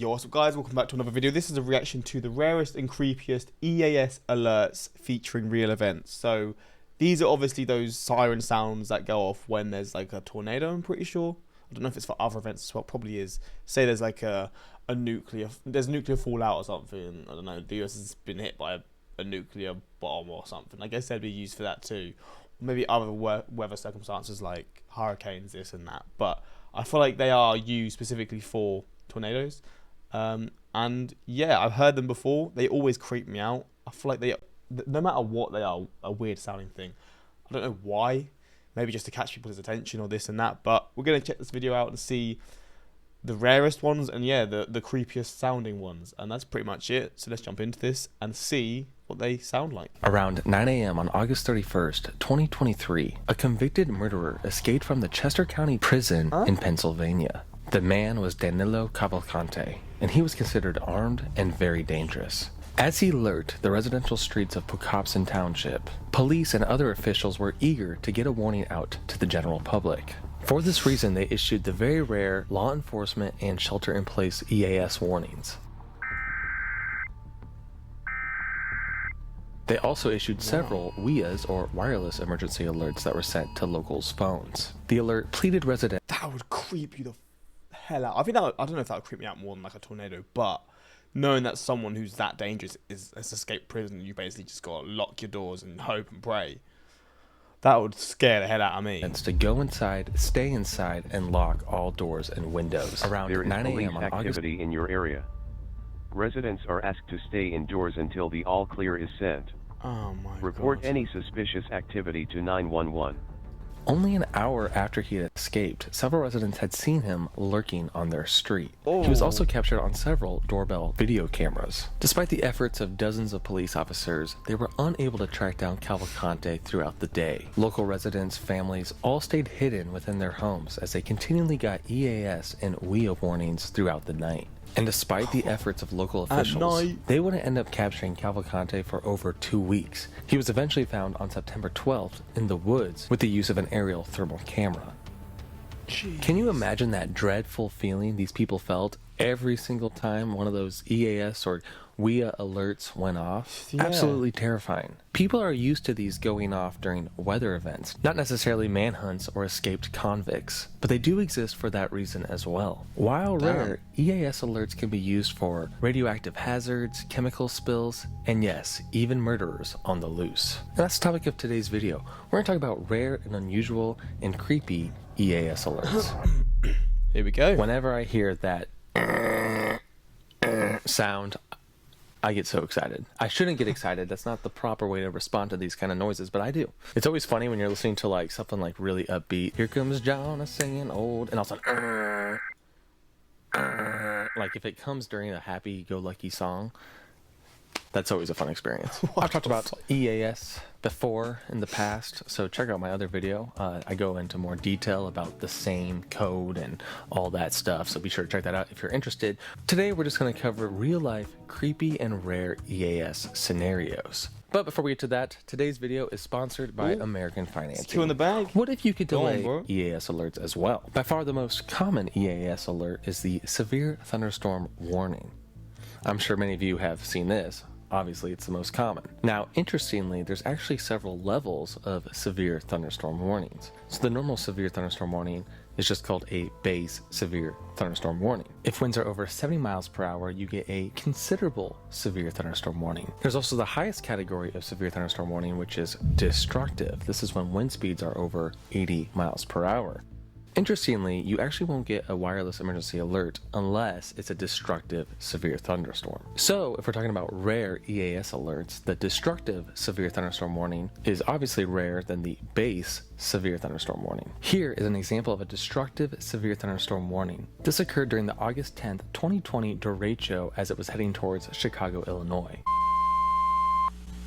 Yo, what's up guys, welcome back to another video. This is a reaction to the rarest and creepiest EAS alerts featuring real events. So these are obviously those siren sounds that go off when there's like a tornado, I'm pretty sure. I don't know if it's for other events as well, probably is. Say there's like nuclear fallout or something. I don't know, the US has been hit by a nuclear bomb or something. I guess they'd be used for that too. Maybe other weather circumstances like hurricanes, this and that. But I feel like they are used specifically for tornadoes. And yeah, I've heard them before. They always creep me out. I feel like no matter what, they are a weird sounding thing. I don't know why. Maybe just to catch people's attention or this and that. But we're gonna check this video out and see the rarest ones and yeah, the creepiest sounding ones. And that's pretty much it. So let's jump into this and see what they sound like. Around 9 a.m. on August 31st, 2023, a convicted murderer escaped from the Chester County Prison in Pennsylvania. The man was Danilo Cavalcante, and he was considered armed and very dangerous. As he lurked the residential streets of Pocopson Township, police and other officials were eager to get a warning out to the general public. For this reason, they issued the very rare law enforcement and shelter-in-place EAS warnings. They also issued several WEAs, or wireless emergency alerts, that were sent to locals' phones. The alert pleaded residents. That would creep you the hell out. I don't know if that would creep me out more than like a tornado, but knowing that someone who's that dangerous has escaped prison, you basically just gotta lock your doors and hope and pray. That would scare the hell out of me. To go inside, stay inside, and lock all doors and windows. Around 9 a.m. on activity in your area. Residents are asked to stay indoors until the all clear is sent. Oh my God. Report any suspicious activity to 911. Only an hour after he had escaped, several residents had seen him lurking on their street. He was also captured on several doorbell video cameras. Despite the efforts of dozens of police officers, they were unable to track down Cavalcante throughout the day. Local residents, families, all stayed hidden within their homes as they continually got EAS and WEA warnings throughout the night. And despite the efforts of local officials, they wouldn't end up capturing Cavalcante for over 2 weeks. He was eventually found on September 12th in the woods with the use of an aerial thermal camera. Jeez. Can you imagine that dreadful feeling these people felt every single time one of those EAS or WEA alerts went off? Yeah. Absolutely terrifying. People are used to these going off during weather events, not necessarily manhunts or escaped convicts, but they do exist for that reason as well. While rare, EAS alerts can be used for radioactive hazards, chemical spills, and yes, even murderers on the loose. And that's the topic of today's video. We're going to talk about rare and unusual and creepy EAS alerts. Here we go. Whenever I hear that sound, I get so excited. I shouldn't get excited. That's not the proper way to respond to these kind of noises, but I do. It's always funny when you're listening to like something like really upbeat. Here comes John singing old, and all of a sudden, like if it comes during a happy-go-lucky song, that's always a fun experience. I've talked about EAS before in the past, so check out my other video. I go into more detail about the same code and all that stuff, so be sure to check that out if you're interested. Today we're just going to cover real-life creepy and rare EAS scenarios. But before we get to that, today's video is sponsored by American Financing. Two in the bag. What if you could delay EAS alerts as well? By far the most common EAS alert is the severe thunderstorm warning. I'm sure many of you have seen this. Obviously, it's the most common. Now, interestingly, there's actually several levels of severe thunderstorm warnings. So the normal severe thunderstorm warning is just called a base severe thunderstorm warning. If winds are over 70 miles per hour, you get a considerable severe thunderstorm warning. There's also the highest category of severe thunderstorm warning, which is destructive. This is when wind speeds are over 80 miles per hour. Interestingly, you actually won't get a wireless emergency alert unless it's a destructive severe thunderstorm. So if we're talking about rare EAS alerts, the destructive severe thunderstorm warning is obviously rarer than the base severe thunderstorm warning. Here is an example of a destructive severe thunderstorm warning. This occurred during the August 10th, 2020 derecho as it was heading towards Chicago, Illinois.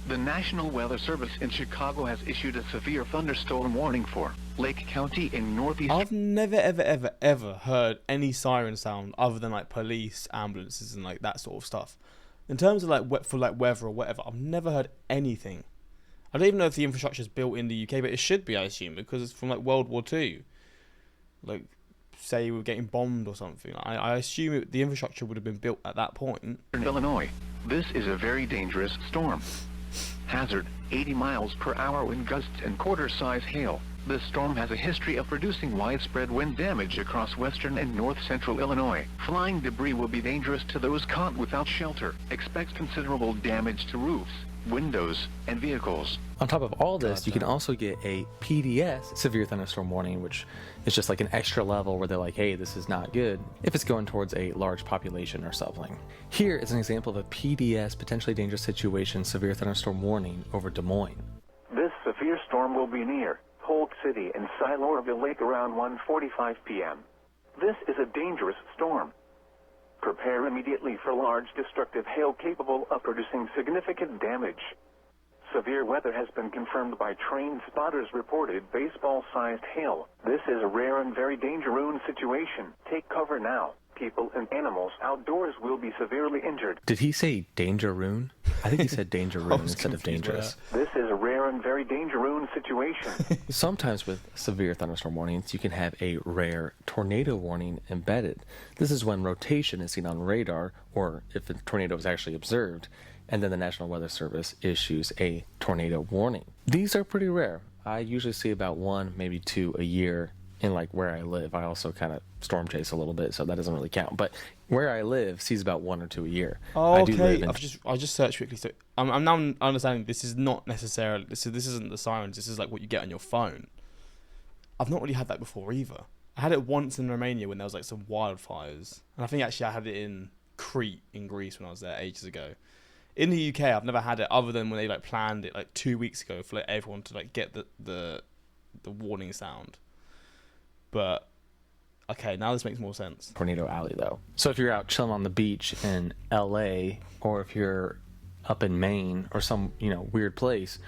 The National Weather Service in Chicago has issued a severe thunderstorm warning for Lake County in northeast. I've never ever heard any siren sound other than like police, ambulances, and like that sort of stuff. In terms of like for like weather or whatever, I've never heard anything. I don't even know if the infrastructure is built in the UK, but it should be, I assume, because it's from like World War II. Like say we were getting bombed or something. I assume the infrastructure would have been built at that point. In Illinois, this is a very dangerous storm. Hazard, 80 miles per hour wind gusts and quarter-size hail. This storm has a history of producing widespread wind damage across western and north-central Illinois. Flying debris will be dangerous to those caught without shelter. Expect considerable damage to roofs, windows, and vehicles. On top of all this, you can also get a PDS, severe thunderstorm warning, which is just like an extra level where they're like, hey, this is not good, if it's going towards a large population or something. Here is an example of a PDS, potentially dangerous situation, severe thunderstorm warning over Des Moines. This severe storm will be near Polk City and Silorville Lake around 1:45 p.m. This is a dangerous storm. Prepare immediately for large destructive hail capable of producing significant damage. Severe weather has been confirmed by trained spotters reported baseball-sized hail. This is a rare and very dangerous situation. Take cover now. People and animals outdoors will be severely injured. Did he say dangeroon? I think he said dangeroon instead of dangerous. This is a rare and very dangerous situation. Sometimes with severe thunderstorm warnings, you can have a rare tornado warning embedded. This is when rotation is seen on radar, or if a tornado is actually observed, and then the National Weather Service issues a tornado warning. These are pretty rare. I usually see about 1, maybe 2 a year in like where I live. I also kind of storm chase a little bit, so that doesn't really count. But where I live sees about 1 or 2 a year. Oh, okay. I just searched quickly. So I'm now understanding this is not necessarily this isn't the sirens. This is like what you get on your phone. I've not really had that before either. I had it once in Romania when there was like some wildfires, and I think actually I had it in Crete in Greece when I was there ages ago. In the UK, I've never had it other than when they like planned it like 2 weeks ago for like everyone to like get the warning sound. But okay, now this makes more sense. Tornado Alley, though. So if you're out chilling on the beach in LA, or if you're up in Maine or some weird place,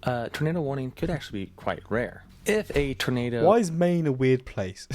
tornado warning could actually be quite rare. If a tornado Why is Maine a weird place?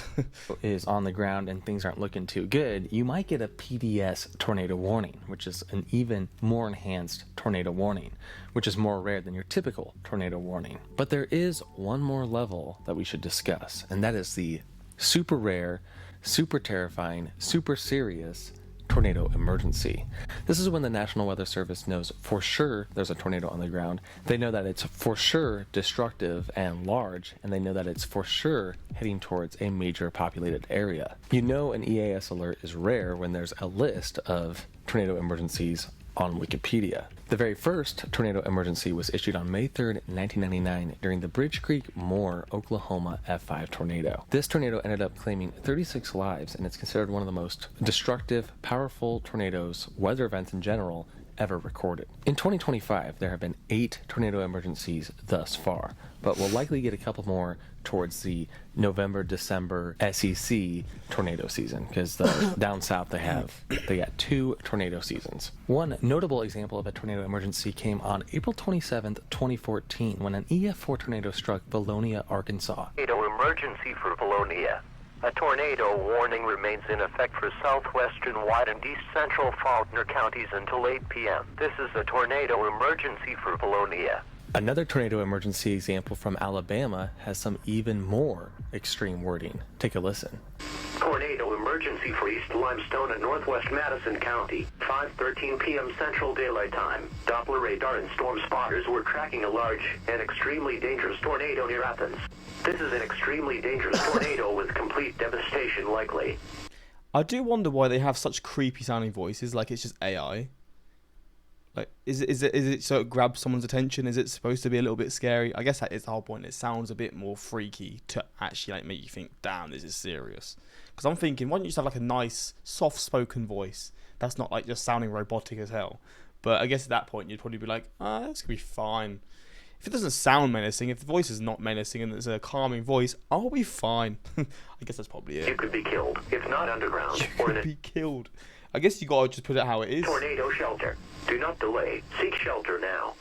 is on the ground and things aren't looking too good, you might get a PDS tornado warning, which is an even more enhanced tornado warning, which is more rare than your typical tornado warning. But there is one more level that we should discuss, and that is the super rare, super terrifying, super serious tornado emergency. This is when the National Weather Service knows for sure there's a tornado on the ground. They know that it's for sure destructive and large, and they know that it's for sure heading towards a major populated area. You know an EAS alert is rare when there's a list of tornado emergencies on Wikipedia. The very first tornado emergency was issued on May 3rd, 1999 during the Bridge Creek Moore, Oklahoma F5 tornado. This tornado ended up claiming 36 lives, and it's considered one of the most destructive, powerful tornadoes, weather events in general, ever recorded. In 2025, there have been 8 tornado emergencies thus far, but we'll likely get a couple more towards the November-December SEC tornado season, because down south they got 2 tornado seasons. One notable example of a tornado emergency came on April 27th, 2014, when an EF4 tornado struck Valonia, Arkansas. Tornado emergency for Valonia. A tornado warning remains in effect for southwestern White and east central Faulkner counties until 8 p.m. This is a tornado emergency for Valonia. Another tornado emergency example from Alabama has some even more extreme wording. Take a listen. Tornado emergency for East Limestone and northwest Madison County, 5:13 p.m. Central Daylight Time. Doppler radar and storm spotters were tracking a large and extremely dangerous tornado near Athens. This is an extremely dangerous tornado with complete devastation likely. I do wonder why they have such creepy sounding voices, like it's just AI. Like, is it so it grabs someone's attention? Is it supposed to be a little bit scary? I guess that is the whole point. It sounds a bit more freaky to actually like make you think, damn, this is serious. Because I'm thinking, why don't you just have like a nice, soft-spoken voice that's not like just sounding robotic as hell? But I guess at that point you'd probably be like, that's gonna be fine. If it doesn't sound menacing, if the voice is not menacing and it's a calming voice, I'll be fine. I guess that's probably it. You could be killed, if not underground. You could be killed. I guess you gotta just put it how it is. Tornado shelter. Do not delay. Seek shelter now.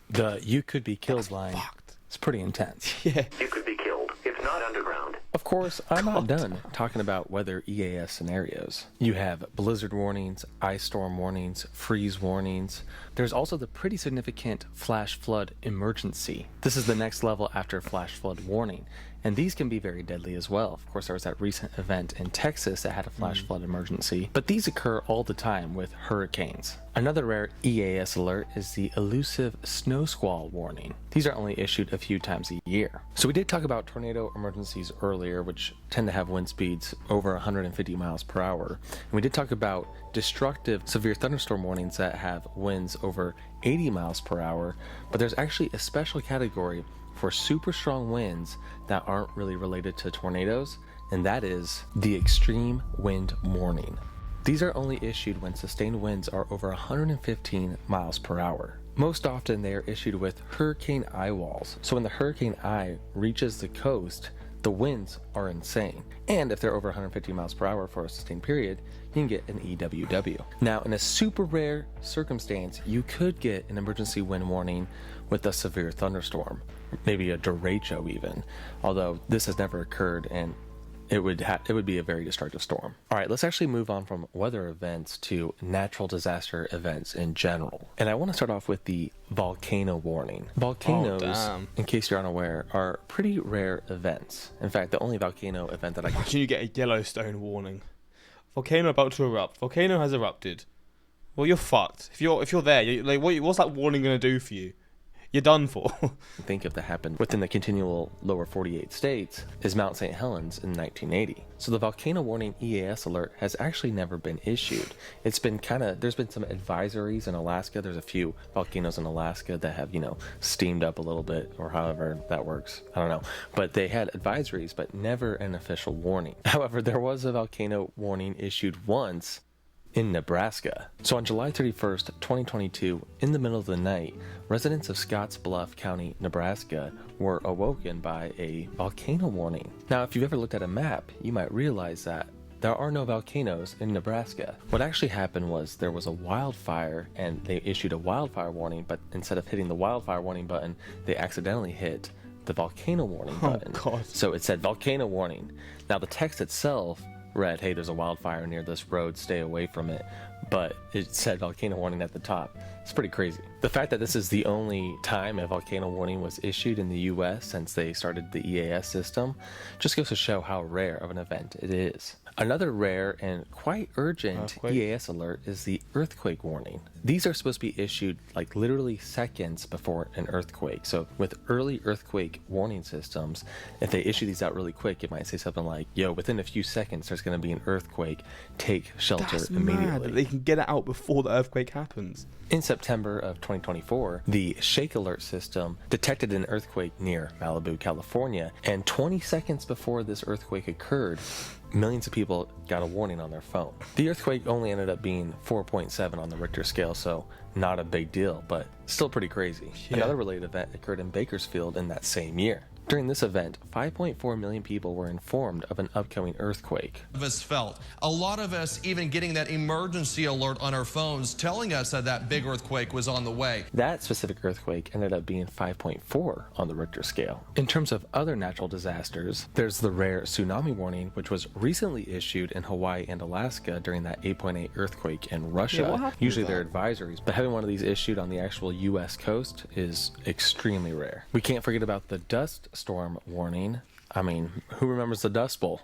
The "you could be killed" That's line. fucked. It's pretty intense. Yeah. You could be killed, if not underground. Of course, I'm not done talking about weather EAS scenarios. You have blizzard warnings, ice storm warnings, freeze warnings. There's also the pretty significant flash flood emergency. This is the next level after flash flood warning, and these can be very deadly as well. Of course, there was that recent event in Texas that had a flash flood emergency, but these occur all the time with hurricanes. Another rare EAS alert is the elusive snow squall warning. These are only issued a few times a year. So we did talk about tornado emergencies earlier, which tend to have wind speeds over 150 miles per hour. And we did talk about destructive severe thunderstorm warnings that have winds over 80 miles per hour, but there's actually a special category for super strong winds that aren't really related to tornadoes, and that is the extreme wind warning. These are only issued when sustained winds are over 115 miles per hour. Most often they are issued with hurricane eye walls, so when the hurricane eye reaches the coast, the winds are insane. And if they're over 150 miles per hour for a sustained period, you can get an EWW. Now, in a super rare circumstance, you could get an emergency wind warning with a severe thunderstorm, maybe a derecho even, although this has never occurred, and it would be a very destructive storm. All right, let's actually move on from weather events to natural disaster events in general. And I want to start off with the volcano warning. Volcanoes, in case you're unaware, are pretty rare events. In fact, the only volcano event that I can... Can you get a Yellowstone warning? Volcano about to erupt. Volcano has erupted. Well, you're fucked. If you're there, what's that warning going to do for you? You're done for. think of that happened within the continual lower 48 states is Mount St. Helens in 1980. So the volcano warning EAS alert has actually never been issued. It's been there's been some advisories in Alaska. There's a few volcanoes in Alaska that have, steamed up a little bit, or however that works. I don't know. But they had advisories, but never an official warning. However, there was a volcano warning issued once in Nebraska. So on July 31st, 2022, in the middle of the night, residents of Scottsbluff County, Nebraska were awoken by a volcano warning. Now, if you've ever looked at a map, you might realize that there are no volcanoes in Nebraska. What actually happened was there was a wildfire and they issued a wildfire warning, but instead of hitting the wildfire warning button, they accidentally hit the volcano warning button. God. So it said volcano warning. Now the text itself read, hey, there's a wildfire near this road, stay away from it, but it said volcano warning at the top. It's pretty crazy. The fact that this is the only time a volcano warning was issued in the US since they started the EAS system just goes to show how rare of an event it is. Another rare and quite urgent EAS alert is the earthquake warning. These are supposed to be issued like literally seconds before an earthquake. So with early earthquake warning systems, if they issue these out really quick, it might say something like, yo, within a few seconds there's going to be an earthquake, take shelter immediately. Mad that they can get it out before the earthquake happens. In September of 2024, the Shake Alert system detected an earthquake near Malibu, California, and 20 seconds before this earthquake occurred, millions of people got a warning on their phone. The earthquake only ended up being 4.7 on the Richter scale, so not a big deal, but still pretty crazy. Yeah. Another related event occurred in Bakersfield in that same year. During this event, 5.4 million people were informed of an upcoming earthquake. A lot of us even getting that emergency alert on our phones telling us that big earthquake was on the way. That specific earthquake ended up being 5.4 on the Richter scale. In terms of other natural disasters, there's the rare tsunami warning, which was recently issued in Hawaii and Alaska during that 8.8 earthquake in Russia. Usually they're advisories, but having one of these issued on the actual US coast is extremely rare. We can't forget about the dust storm warning. I mean, who remembers the Dust Bowl?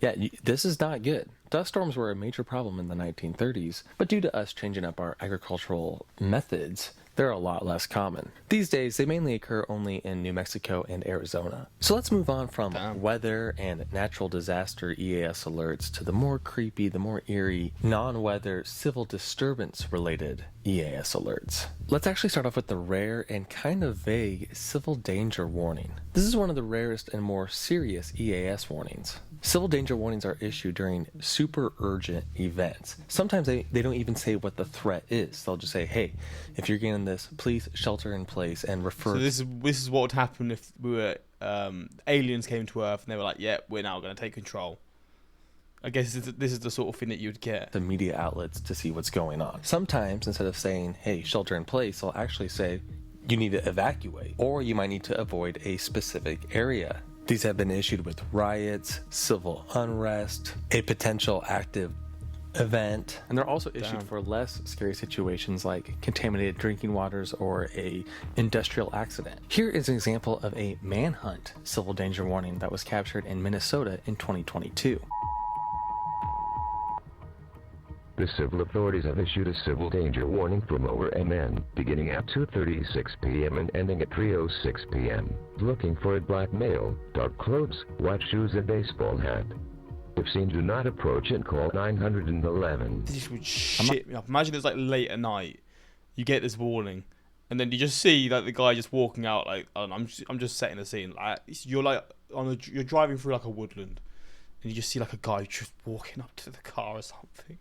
Yeah, this is not good. Dust storms were a major problem in the 1930s, but due to us changing up our agricultural methods, they're a lot less common. These days, they mainly occur only in New Mexico and Arizona. So let's move on from weather and natural disaster EAS alerts to the more creepy, the more eerie, non-weather, civil disturbance related EAS alerts. Let's actually start off with the rare and kind of vague civil danger warning. This is one of the rarest and more serious EAS warnings. Civil danger warnings are issued during super urgent events. Sometimes they don't even say what the threat is. They'll just say, hey, if you're getting this, please shelter in place and refer. So this is what would happen if we were aliens came to Earth and they were like, yeah, we're now going to take control. I guess this is the sort of thing that you'd get. The media outlets to see what's going on. Sometimes instead of saying, hey, shelter in place, they'll actually say, you need to evacuate, or you might need to avoid a specific area. These have been issued with riots, civil unrest, a potential active event, and they're also issued for less scary situations like contaminated drinking waters or a industrial accident. Here is an example of a Manhunt civil danger warning that was captured in Minnesota in 2022. The civil authorities have issued a civil danger warning for Lower MN, beginning at 2:36 p.m. and ending at 3:06 p.m. Looking for a black male, dark clothes, white shoes and baseball hat. If seen, do not approach and call 911. This would shit me up. Imagine it's like late at night, you get this warning, and then you just see like the guy just walking out. Like, I don't know, I'm just setting the scene. Like, you're driving through like a woodland, and you just see like a guy just walking up to the car or something.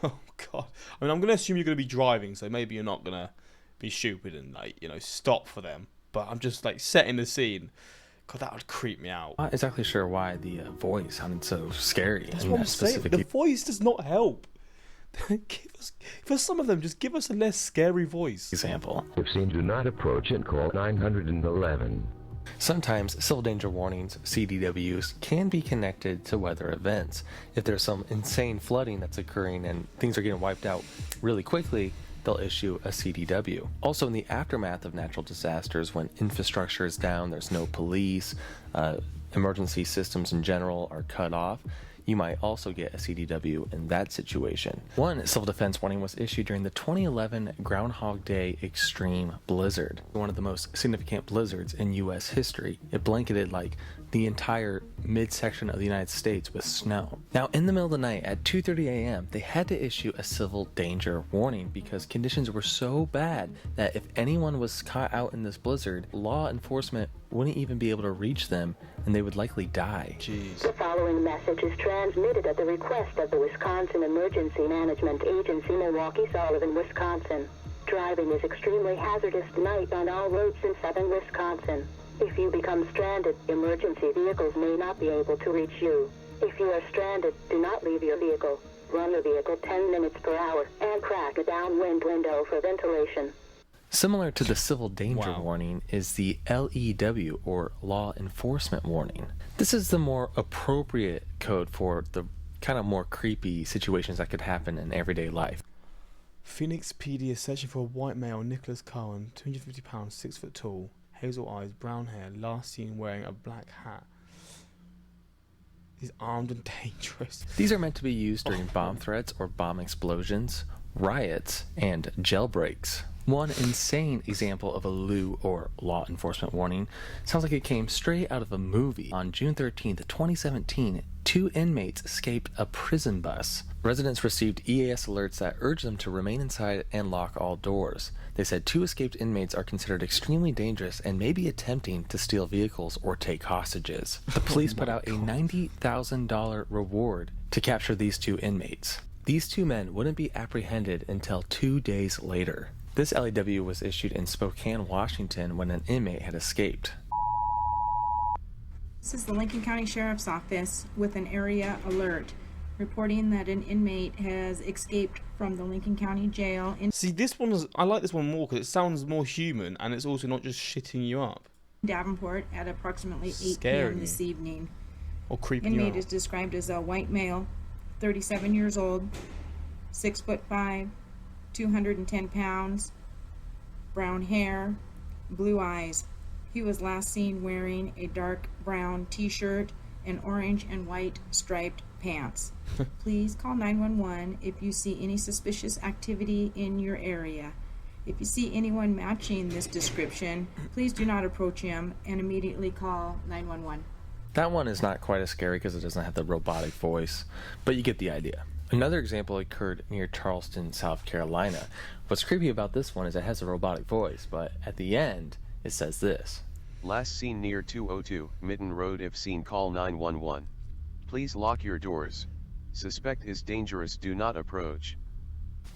Oh god. I mean, I'm gonna assume you're gonna be driving, so maybe you're not gonna be stupid and like, you know, stop for them. But I'm just like setting the scene. God, that would creep me out. I'm not exactly sure why the voice sounded so scary. That's what I'm saying. The voice does not help. For some of them, just give us a less scary voice. Example. If seen, do not approach and call 911. Sometimes civil danger warnings, CDWs, can be connected to weather events. If there's some insane flooding that's occurring and things are getting wiped out really quickly, they'll issue a CDW. Also, in the aftermath of natural disasters, when infrastructure is down, there's no police, emergency systems in general are cut off, you might also get a CDW in that situation. One civil defense warning was issued during the 2011 Groundhog Day extreme blizzard, one of the most significant blizzards in U.S. history. It blanketed like the entire midsection of the United States with snow. Now, in the middle of the night at 2:30 a.m., they had to issue a civil danger warning because conditions were so bad that if anyone was caught out in this blizzard, law enforcement wouldn't even be able to reach them and they would likely die. Jeez. The following message is transmitted at the request of the Wisconsin Emergency Management Agency, Milwaukee, Sullivan, Wisconsin. Driving is extremely hazardous tonight on all roads in southern Wisconsin. If you become stranded, emergency vehicles may not be able to reach you. If you are stranded, do not leave your vehicle. Run the vehicle 10 minutes per hour and crack a downwind window for ventilation. Similar to the civil danger warning is the LEW, or law enforcement warning. This is the more appropriate code for the kind of more creepy situations that could happen in everyday life. Phoenix PD is searching for a white male, Nicholas Cohen, 250 pounds, 6 foot tall, hazel eyes, brown hair, last seen wearing a black hat. He's armed and dangerous. These are meant to be used during bomb threats or bomb explosions, riots, and jailbreaks. One insane example of a LEW, or law enforcement warning, sounds like it came straight out of a movie. On June 13th, 2017, 2 inmates escaped a prison bus. Residents received EAS alerts that urged them to remain inside and lock all doors. They said 2 escaped inmates are considered extremely dangerous and may be attempting to steal vehicles or take hostages. The police put out a $90,000 reward to capture these 2 inmates. These 2 men wouldn't be apprehended until 2 days later. This LEW was issued in Spokane, Washington, when an inmate had escaped. This is the Lincoln County Sheriff's Office with an area alert reporting that an inmate has escaped from the Lincoln County Jail. See, I like this one more because it sounds more human and it's also not just shitting you up. Davenport at approximately 8 Scaring p.m. this evening. Or creeping you out. Inmate is described as a white male, 37 years old, 6'5", 210 pounds, brown hair, blue eyes. He was last seen wearing a dark brown t-shirt and orange and white striped pants. Please call 911 if you see any suspicious activity in your area. If you see anyone matching this description, please do not approach him and immediately call 911. That one is not quite as scary because it doesn't have the robotic voice, but you get the idea. Another example occurred near Charleston, South Carolina. What's creepy about this one is it has a robotic voice, but at the end, it says this. Last seen near 202 Mitten Road. If seen, call 911. Please lock your doors. Suspect is dangerous. Do not approach.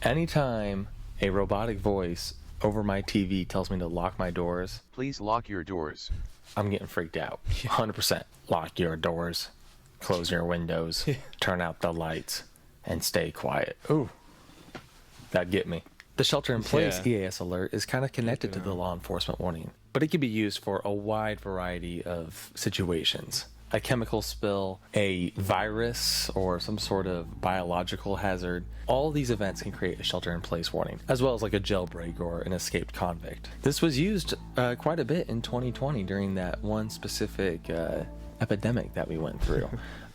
Anytime a robotic voice over my TV tells me to lock my doors, please lock your doors. I'm getting freaked out. 100%. Lock your doors. Close your windows. Turn out the lights. And stay quiet. Ooh, that'd get me. The shelter-in-place EAS alert is kind of connected to the law enforcement warning, but it can be used for a wide variety of situations. a chemical spill, a virus, or some sort of biological hazard. All these events can create a shelter-in-place warning, as well as like a jailbreak or an escaped convict. This was used quite a bit in 2020 during that one specific epidemic that we went through.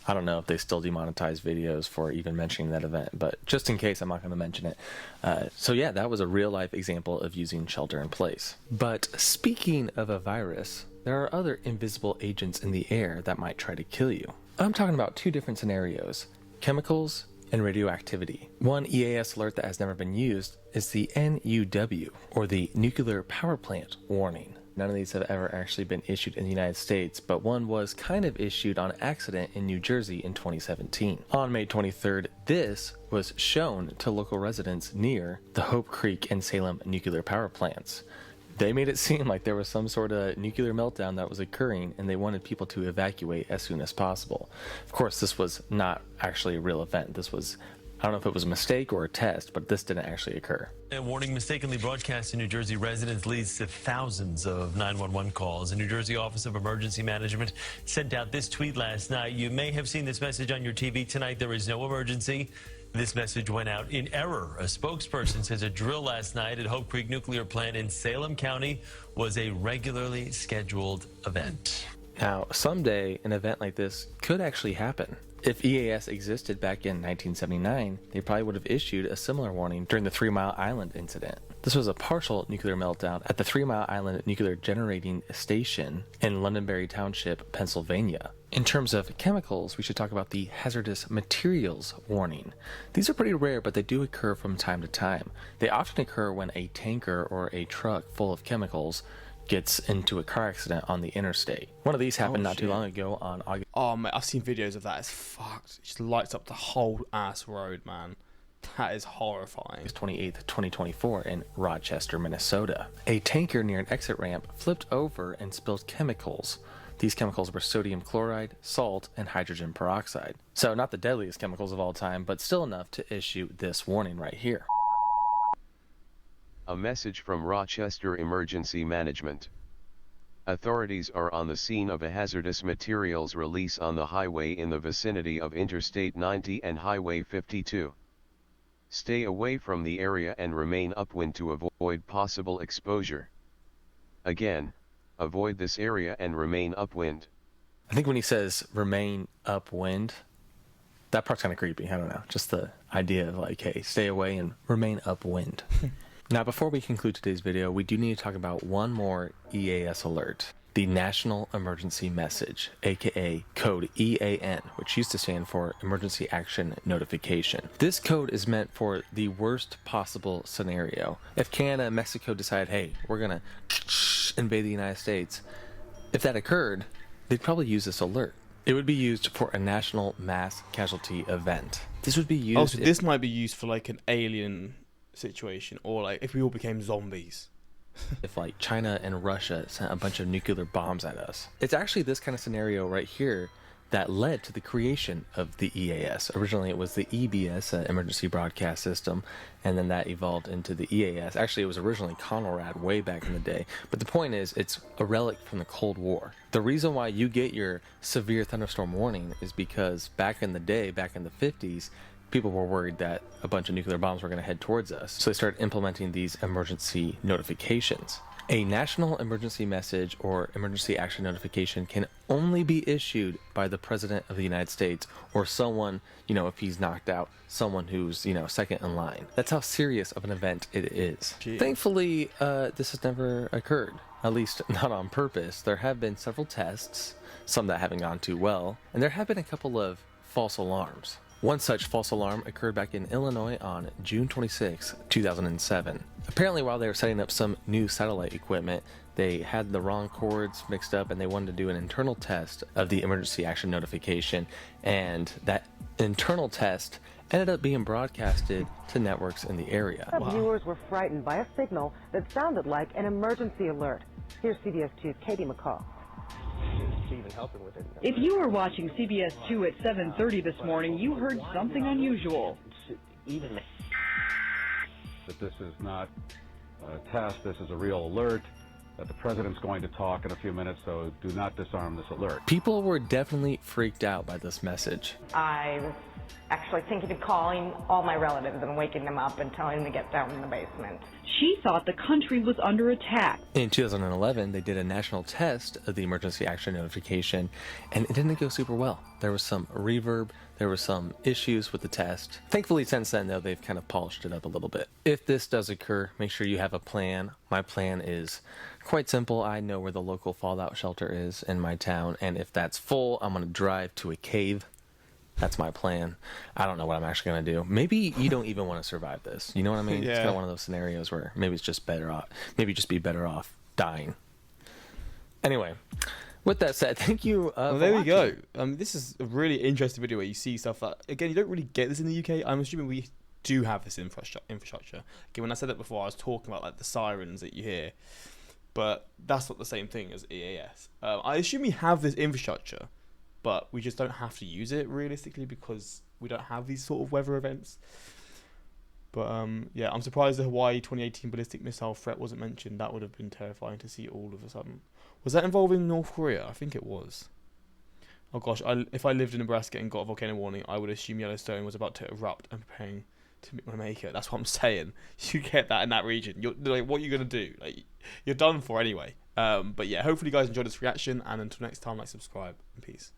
I don't know if they still demonetize videos for even mentioning that event, but just in case, I'm not going to mention it. So yeah, that was a real-life example of using shelter-in-place. But speaking of a virus, there are other invisible agents in the air that might try to kill you. I'm talking about two different scenarios: chemicals and radioactivity. One EAS alert that has never been used is the NUW, or the Nuclear Power Plant Warning. None of these have ever actually been issued in the United States, but one was kind of issued on accident in New Jersey in 2017. On May 23rd, this was shown to local residents near the Hope Creek and Salem nuclear power plants. They made it seem like there was some sort of nuclear meltdown that was occurring, and they wanted people to evacuate as soon as possible. Of course, this was not actually a real event. This was, I don't know if it was a mistake or a test, but this didn't actually occur. A warning mistakenly broadcast to New Jersey residents leads to thousands of 911 calls. The New Jersey Office of Emergency Management sent out this tweet last night. You may have seen this message on your TV tonight. There is no emergency. This message went out in error. A spokesperson says a drill last night at Hope Creek Nuclear Plant in Salem County was a regularly scheduled event. Now, someday an event like this could actually happen. If EAS existed back in 1979, they probably would have issued a similar warning during the 3 Mile Island incident. This was a partial nuclear meltdown at the 3 Mile Island Nuclear Generating Station in Londonderry Township, Pennsylvania. In terms of chemicals, we should talk about the hazardous materials warning. These are pretty rare, but they do occur from time to time. They often occur when a tanker or a truck full of chemicals gets into a car accident on the interstate. One of these happened not too long ago on August. Oh mate, I've seen videos of that. It's fucked. It just lights up the whole ass road, man. That is horrifying. 28th, 2024 in Rochester, Minnesota. A tanker near an exit ramp flipped over and spilled chemicals. These chemicals were sodium chloride, salt, and hydrogen peroxide. So not the deadliest chemicals of all time, but still enough to issue this warning right here. A message from Rochester Emergency Management. Authorities are on the scene of a hazardous materials release on the highway in the vicinity of Interstate 90 and Highway 52. Stay away from the area and remain upwind to avoid possible exposure. Again, avoid this area and remain upwind. I think when he says remain upwind, that part's kind of creepy. I don't know. Just the idea of like, hey, stay away and remain upwind. Now, before we conclude today's video, we do need to talk about one more EAS alert. The National Emergency Message, aka code EAN, which used to stand for Emergency Action Notification. This code is meant for the worst possible scenario. If Canada and Mexico decide, hey, we're gonna invade the United States, if that occurred, they'd probably use this alert. It would be used for a national mass casualty event. This would be used... Oh, so this might be used for like an alien situation, or like if we all became zombies. If like China and Russia sent a bunch of nuclear bombs at us. It's actually this kind of scenario right here that led to the creation of the EAS. Originally it was the EBS, Emergency Broadcast System, and then that evolved into the EAS. Actually it was originally CONORAD way back in the day, but the point is it's a relic from the Cold War. The reason why you get your severe thunderstorm warning is because back in the day, back in the 50s, people were worried that a bunch of nuclear bombs were going to head towards us. So they started implementing these emergency notifications. A national emergency message or emergency action notification can only be issued by the President of the United States or someone, if he's knocked out, someone who's, second in line. That's how serious of an event it is. Jeez. Thankfully, this has never occurred, at least not on purpose. There have been several tests, some that haven't gone too well, and there have been a couple of false alarms. One such false alarm occurred back in Illinois on June 26, 2007. Apparently, while they were setting up some new satellite equipment, they had the wrong cords mixed up and they wanted to do an internal test of the emergency action notification, and that internal test ended up being broadcasted to networks in the area. Wow. Viewers were frightened by a signal that sounded like an emergency alert. Here's CBS 2's Katie McCall. If you were watching CBS 2 at 7:30 this morning, you heard something unusual. That this is not a test, this is a real alert. that the president's going to talk in a few minutes, so do not disarm this alert. People were definitely freaked out by this message. I was actually thinking of calling all my relatives and waking them up and telling them to get down in the basement. She thought the country was under attack. In 2011, they did a national test of the emergency action notification, and it didn't go super well. There was some reverb, there were some issues with the test. Thankfully, since then, though, they've kind of polished it up a little bit. If this does occur, make sure you have a plan. My plan is quite simple. I know where the local fallout shelter is in my town, and if that's full, I'm going to drive to a cave. That's my plan. I don't know what I'm actually going to do. Maybe you don't even want to survive this. You know what I mean? Yeah. It's kind of one of those scenarios where maybe it's just better off. Maybe just be better off dying. Anyway, with that said, thank you. Well, there we go. This is a really interesting video where you see stuff that, again, you don't really get this in the UK. I'm assuming we do have this infrastructure. Again, when I said that before, I was talking about like the sirens that you hear, but that's not the same thing as EAS. I assume we have this infrastructure, but we just don't have to use it realistically because we don't have these sort of weather events. But yeah, I'm surprised the Hawaii 2018 ballistic missile threat wasn't mentioned. That would have been terrifying to see all of a sudden. Was that involving North Korea? I think it was. Oh gosh, if I lived in Nebraska and got a volcano warning, I would assume Yellowstone was about to erupt and preparing to make it. That's what I'm saying. You get that in that region. You're like, what are you gonna do? Like, you're done for anyway. But yeah, hopefully you guys enjoyed this reaction, and until next time, like, subscribe, and peace.